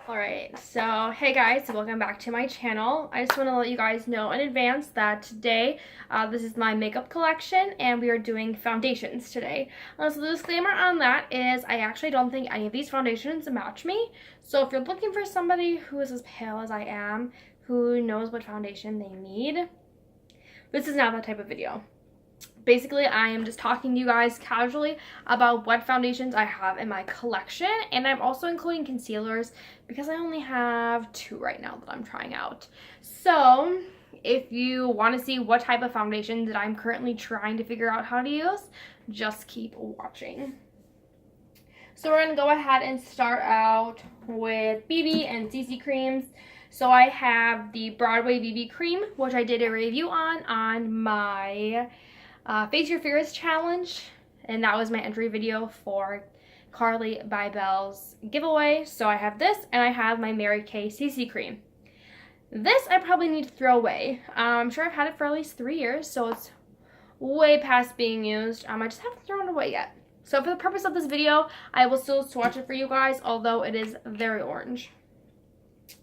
Alright, so hey guys, welcome back to my channel. I just want to let you guys know in advance that today, this is my makeup collection and we are doing foundations today. So the disclaimer on that is I actually don't think any of these foundations match me. So if you're looking for somebody who is as pale as I am, who knows what foundation they need, this is not that type of video. Basically, I am just talking to you guys casually about what foundations I have in my collection, and I'm also including concealers because I only have 2 right now that I'm trying out. So if you want to see what type of foundation that I'm currently trying to figure out how to use, just keep watching. So we're going to go ahead and start out with BB and CC creams. So I have the Broadway BB cream, which I did a review on my Face Your Fears challenge, and that was my entry video for Carly by Belle's giveaway. So I have this, and I have my Mary Kay CC cream. This I probably need to throw away. I'm sure I've had it for at least 3 years, so it's way past being used. I just haven't thrown it away yet. So for the purpose of this video, I will still swatch it for you guys, although it is very orange.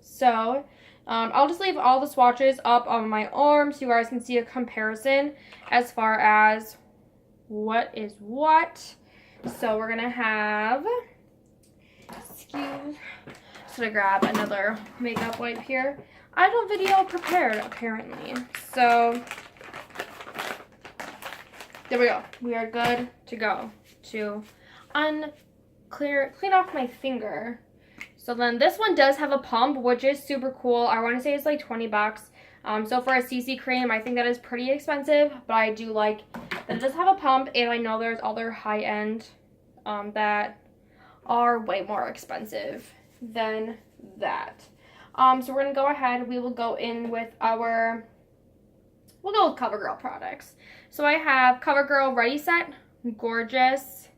So I'll just leave all the swatches up on my arm so you guys can see a comparison as far as what is what. So we're going to have, just gonna grab another makeup wipe here. I don't video prepared apparently. So there we go. We are good to go to clean off my finger. So then this one does have a pump, which is super cool. I want to say it's like 20 bucks. So for a CC cream, I think that is pretty expensive, but I do like that it does have a pump, and I know there's other high-end that are way more expensive than that. So we're going to go ahead. We will go in with we'll go with CoverGirl products. So I have CoverGirl Ready Set Gorgeous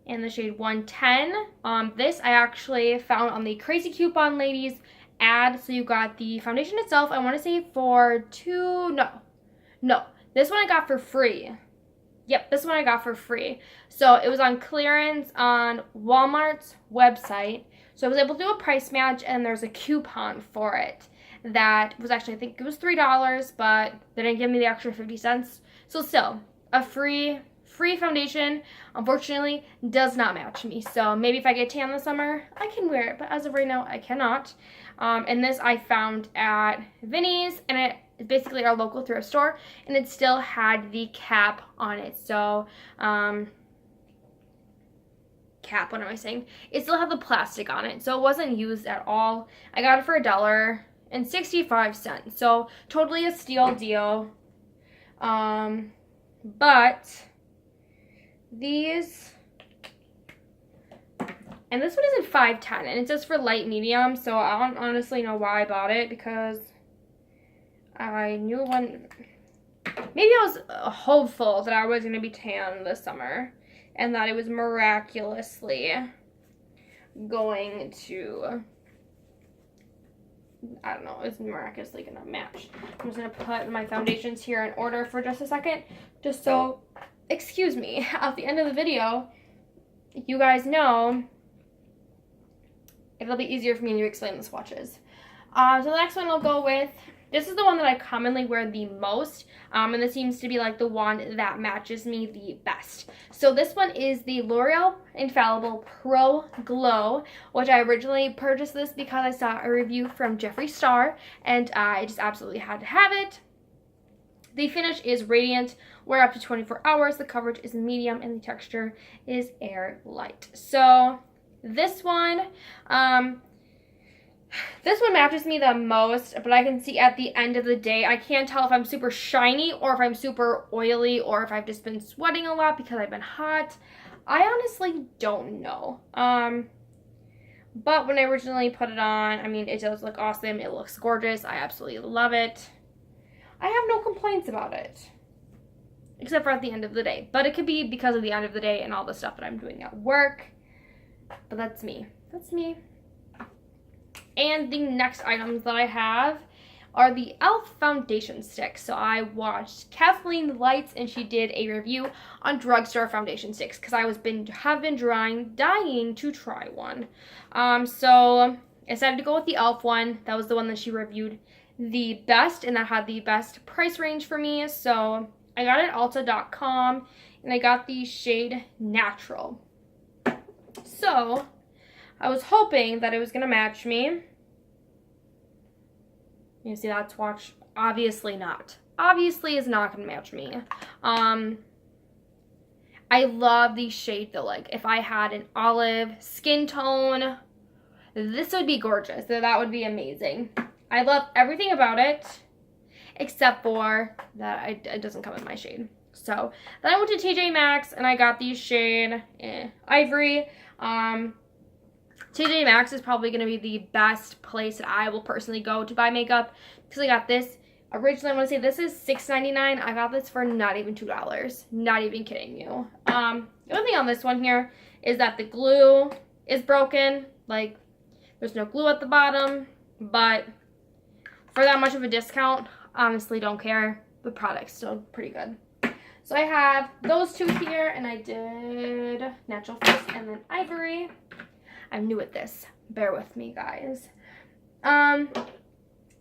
in the shade 110. This I actually found on the Crazy Coupon Ladies ad. So you got the foundation itself, I want to say for this one I got for free. Yep, this one I got for free. So it was on clearance on Walmart's website. So I was able to do a price match, and there's a coupon for it that was actually, I think it was $3, but they didn't give me the extra 50 cents. So still, a free foundation, unfortunately, does not match me. So maybe if I get tan this summer, I can wear it, but as of right now, I cannot. And this I found at Vinnie's, and it's basically our local thrift store, and it still had the cap on it. So, what am I saying? It still had the plastic on it, so it wasn't used at all. I got it for $1.65, so totally a steal deal. But these, and this one is in 510, and it says for light medium, so I don't honestly know why I bought it, because I knew maybe I was hopeful that I was going to be tan this summer, and that it was miraculously going to, I don't know, it's miraculously going to match. I'm just going to put my foundations here in order for just a second, just so, excuse me, at the end of the video, you guys know, it'll be easier for me to explain the swatches. So the next one I'll go with, this is the one that I commonly wear the most, and this seems to be like the one that matches me the best. So this one is the L'Oreal Infallible Pro Glow, which I originally purchased this because I saw a review from Jeffree Star, and I just absolutely had to have it. The finish is radiant, wear up to 24 hours, the coverage is medium, and the texture is air light. So this one matches me the most, but I can see at the end of the day, I can't tell if I'm super shiny or if I'm super oily or if I've just been sweating a lot because I've been hot. I honestly don't know. But when I originally put it on, I mean, it does look awesome. It looks gorgeous. I absolutely love it. I have no complaints about it, except for at the end of the day. But it could be because of the end of the day and all the stuff that I'm doing at work. But that's me. That's me. And the next items that I have are the E.L.F. foundation sticks. So I watched Kathleen Lights, and she did a review on drugstore foundation sticks because I have been dying to try one. So I decided to go with the E.L.F. one. That was the one that she reviewed the best, and that had the best price range for me. So I got it at Ulta.com, and I got the shade Natural. So I was hoping that it was going to match me. You see that swatch? Obviously not. Obviously is not going to match me. I love these shades though. Like if I had an olive skin tone, this would be gorgeous. So that would be amazing. I love everything about it except for that it doesn't come in my shade. So then I went to TJ Maxx and I got these shade Ivory. TJ Maxx is probably going to be the best place that I will personally go to buy makeup because I got this. Originally, I want to say this is $6.99. I got this for not even $2. Not even kidding you. The only thing on this one here is that the glue is broken. Like, there's no glue at the bottom. But for that much of a discount, honestly don't care. The product's still pretty good. So I have those two here, and I did Natural first and then Ivory. I'm new at this. Bear with me, guys.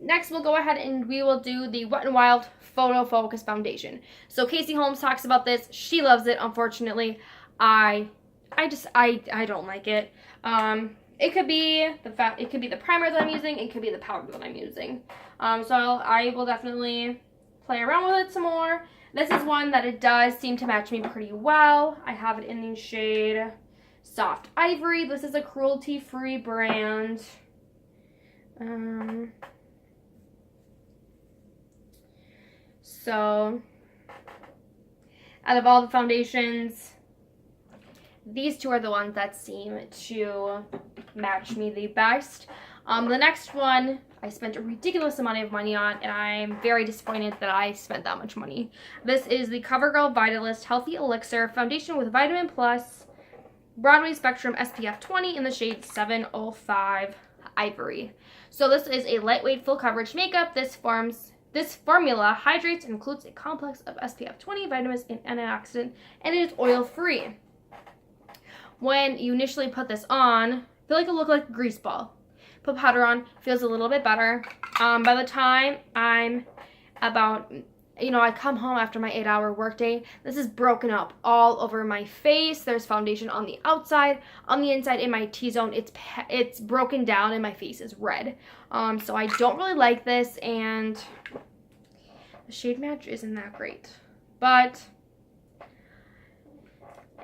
Next, we'll go ahead and we will do the Wet n Wild Photo Focus Foundation. So Casey Holmes talks about this. She loves it. Unfortunately, I don't like it. It could be the primer that I'm using. It could be the powder that I'm using. So I will definitely play around with it some more. This is one that it does seem to match me pretty well. I have it in the shade Soft Ivory. This is a cruelty-free brand. So, out of all the foundations, these two are the ones that seem to match me the best. The next one, I spent a ridiculous amount of money on, and I'm very disappointed that I spent that much money. This is the CoverGirl Vitalist Healthy Elixir Foundation with Vitamin Plus Broadway Spectrum SPF 20 in the shade 705 Ivory. So this is a lightweight full coverage makeup. This formula hydrates and includes a complex of SPF 20 vitamins and antioxidant, and it is oil free. When you initially put this on, I feel like it looked like a grease ball. Put powder on, feels a little bit better. By the time I'm about, I come home after my 8-hour workday, this is broken up all over my face. There's foundation on the outside, on the inside, in my T-zone. It's broken down and my face is red. So I don't really like this, and the shade match isn't that great. But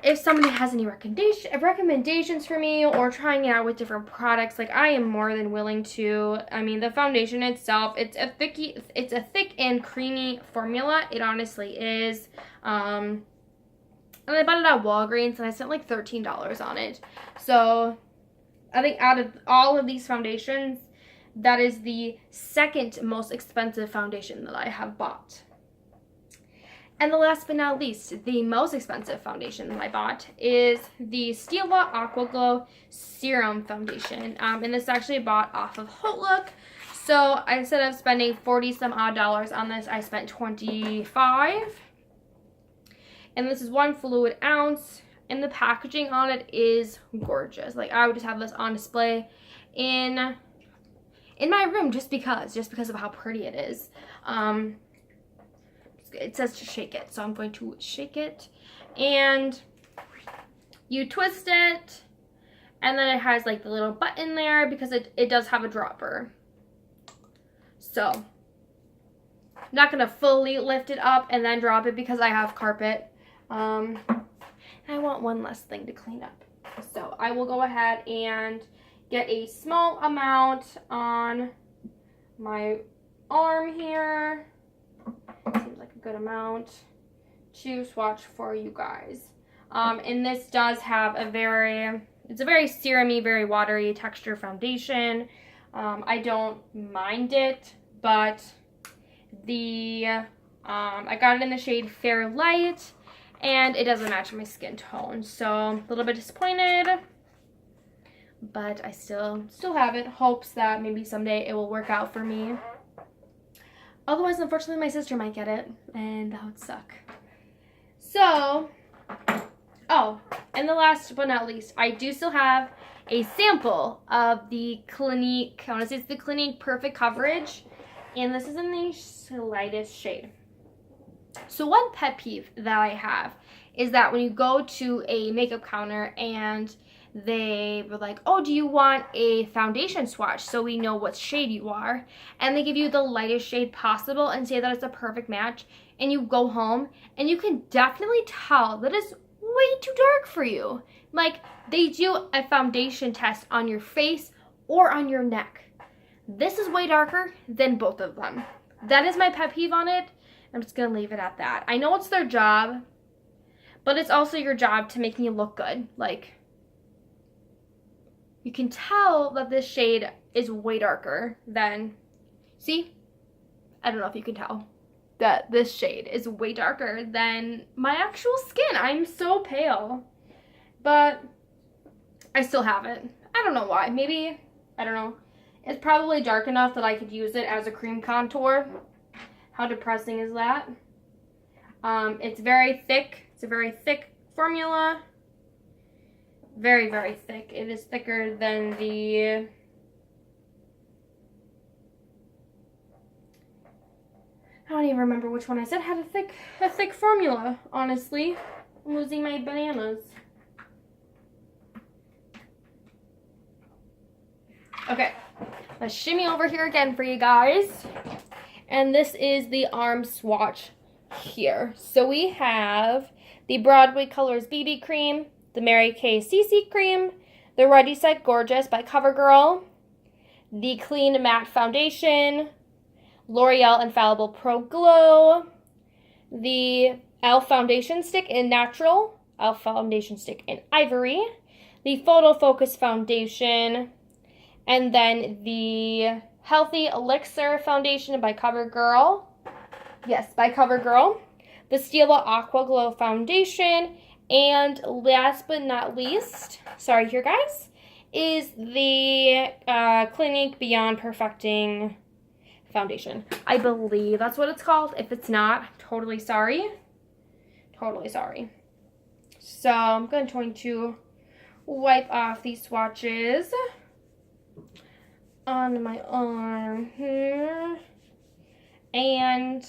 if somebody has any recommendations for me or trying it out with different products, like I am more than willing to. I mean, the foundation itself, it's a thick and creamy formula. It honestly is. And I bought it at Walgreens and I spent like $13 on it. So I think out of all of these foundations, that is the second most expensive foundation that I have bought. And the last but not least, the most expensive foundation that I bought is the Stila Aqua Glow Serum Foundation. And this actually bought off of HauteLook. So instead of spending 40 some odd dollars on this, I spent 25. And this is 1 fluid ounce. And the packaging on it is gorgeous. Like, I would just have this on display in my room just because of how pretty it is. It says to shake it, so I'm going to shake it, and you twist it, and then it has like the little button there because it does have a dropper. So I'm not gonna fully lift it up and then drop it because I have carpet. And I want one less thing to clean up, so I will go ahead and get a small amount on my arm here. Seems like a good amount to swatch for you guys. And this does have it's a very serumy, very watery texture foundation. I don't mind it, but I got it in the shade Fair Light, and it doesn't match my skin tone. So a little bit disappointed, but I still have it. Hopes that maybe someday it will work out for me. Otherwise, unfortunately, my sister might get it, and that would suck. So, oh, and the last but not least, I do still have a sample of the Clinique, I want to say it's the Clinique Perfect Coverage, and this is in the lightest shade. So one pet peeve that I have is that when you go to a makeup counter and they were like, oh, do you want a foundation swatch so we know what shade you are? And they give you the lightest shade possible and say that it's a perfect match. And you go home and you can definitely tell that it's way too dark for you. Like, they do a foundation test on your face or on your neck. This is way darker than both of them. That is my pet peeve on it. I'm just gonna leave it at that. I know it's their job, but it's also your job to make me look good. Like, you can tell that this shade is way darker than, see? I don't know if you can tell that this shade is way darker than my actual skin. I'm so pale, but I still have it. I don't know why. Maybe, I don't know. It's probably dark enough that I could use it as a cream contour. How depressing is that? It's very thick. It's a very thick formula. Very, very thick. It is thicker than the... I don't even remember which one I said had a thick formula, honestly. I'm losing my bananas. Okay, let's shimmy over here again for you guys. And this is the arm swatch here. So we have the Broadway Colors BB Cream, the Mary Kay CC Cream, the Ready Set Gorgeous by CoverGirl, the Clean Matte Foundation, L'Oreal Infallible Pro Glow, the E.L.F Foundation Stick in Natural, E.L.F Foundation Stick in Ivory, the Photo Focus Foundation, and then the Healthy Elixir Foundation by CoverGirl. Yes, by CoverGirl. The Stila Aqua Glow Foundation. And last but not least, sorry here guys, is the Clinique Beyond Perfecting Foundation. I believe that's what it's called. If it's not, I'm totally sorry. Totally sorry. So I'm going to wipe off these swatches on my arm here. And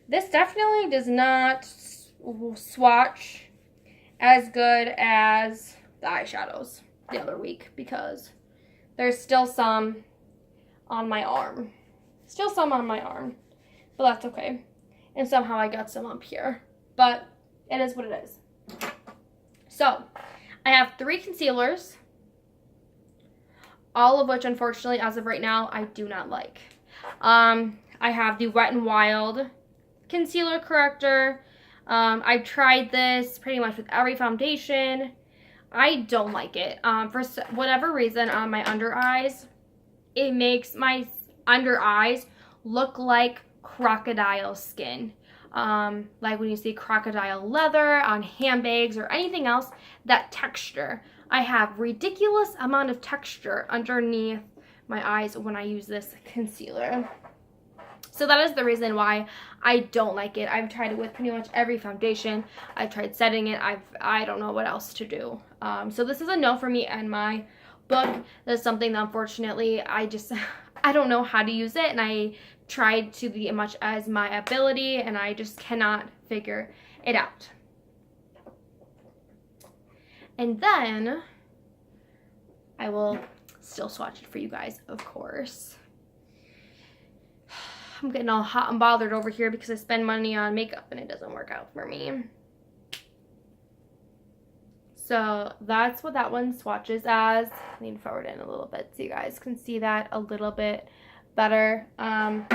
this definitely does not swatch as good as the eyeshadows the other week because there's still some on my arm. Still some on my arm, but that's okay. And somehow I got some up here, but it is what it is. So I have 3 concealers, all of which unfortunately as of right now I do not like. I have the Wet n Wild concealer corrector. I've tried this pretty much with every foundation. I don't like it. For whatever reason on my under eyes, it makes my under eyes look like crocodile skin. Like when you see crocodile leather on handbags or anything else, that texture. I have ridiculous amount of texture underneath my eyes when I use this concealer. So that is the reason why I don't like it. I've tried it with pretty much every foundation. I've tried setting it. I don't know what else to do. So this is a no for me and my book. That's something that unfortunately I don't know how to use it, and I tried to the much as my ability, and I just cannot figure it out. And then I will still swatch it for you guys, of course. I'm getting all hot and bothered over here because I spend money on makeup and it doesn't work out for me. So that's what that one swatches as. I need to forward in a little bit so you guys can see that a little bit better. And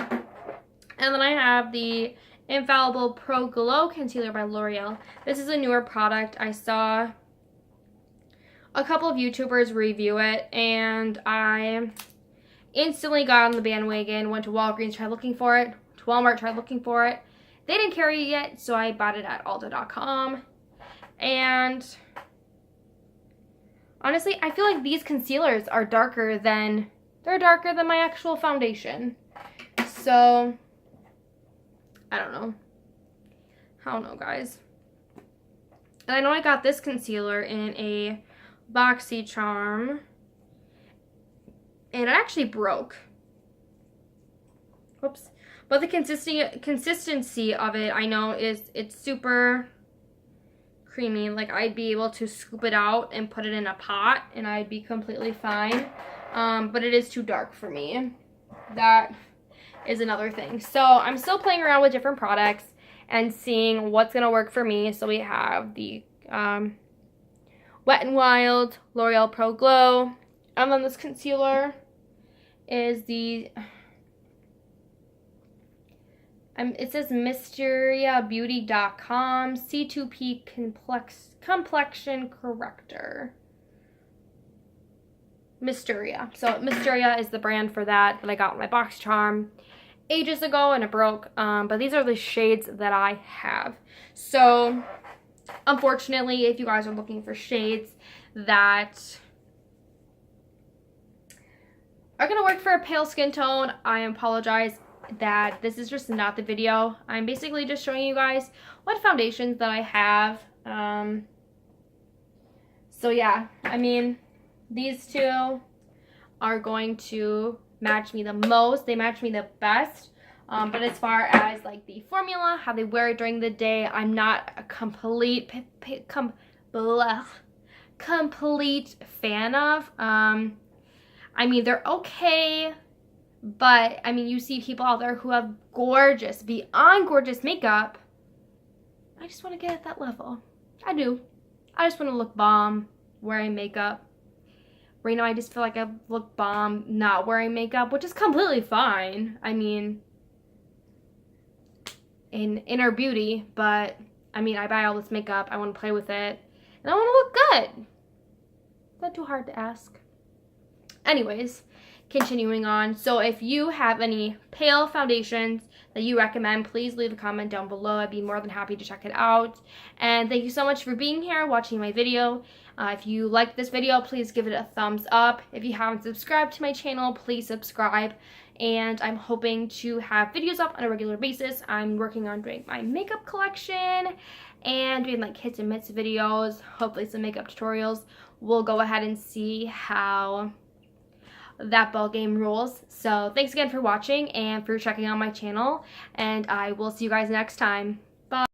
then I have the Infallible Pro Glow Concealer by L'Oreal. This is a newer product. I saw a couple of YouTubers review it and I instantly got on the bandwagon, went to Walgreens, tried looking for it, to Walmart, tried looking for it. They didn't carry it yet, so I bought it at Ulta.com. And honestly, I feel like these concealers are darker than my actual foundation. So, I don't know. I don't know, guys. And I know I got this concealer in a BoxyCharm, and it actually broke. Whoops. But the consistency of it, I know, it's super creamy. Like, I'd be able to scoop it out and put it in a pot, and I'd be completely fine. But it is too dark for me. That is another thing. So I'm still playing around with different products and seeing what's gonna work for me. So we have the Wet n Wild L'Oreal Pro Glow, and then this concealer is the it says mysteriabeauty.com C2P complexion corrector. Mysteria. So Mysteria is the brand for that I got in my BoxyCharm ages ago, and it broke. But these are the shades that I have. So unfortunately, if you guys are looking for shades that are gonna work for a pale skin tone, I apologize that this is just not the video. I'm basically just showing you guys what foundations that I have. So yeah, I mean, these two are going to match me the most. They match me the best. But as far as like the formula, how they wear it during the day, I'm not a complete fan of. I mean, they're okay, but I mean, you see people out there who have gorgeous, beyond gorgeous makeup. I just want to get at that level. I do. I just want to look bomb wearing makeup. Right now, I just feel like I look bomb not wearing makeup, which is completely fine. I mean, in inner beauty, but I mean, I buy all this makeup. I want to play with it, and I want to look good. Is that too hard to ask? Anyways, continuing on. So if you have any pale foundations that you recommend, please leave a comment down below. I'd be more than happy to check it out. And thank you so much for being here, watching my video. If you like this video, please give it a thumbs up. If you haven't subscribed to my channel, please subscribe. And I'm hoping to have videos up on a regular basis. I'm working on doing my makeup collection and doing like hits and mitts videos, hopefully some makeup tutorials. We'll go ahead and see how that ball game rules. So thanks again for watching and for checking out my channel, and I will see you guys next time. Bye.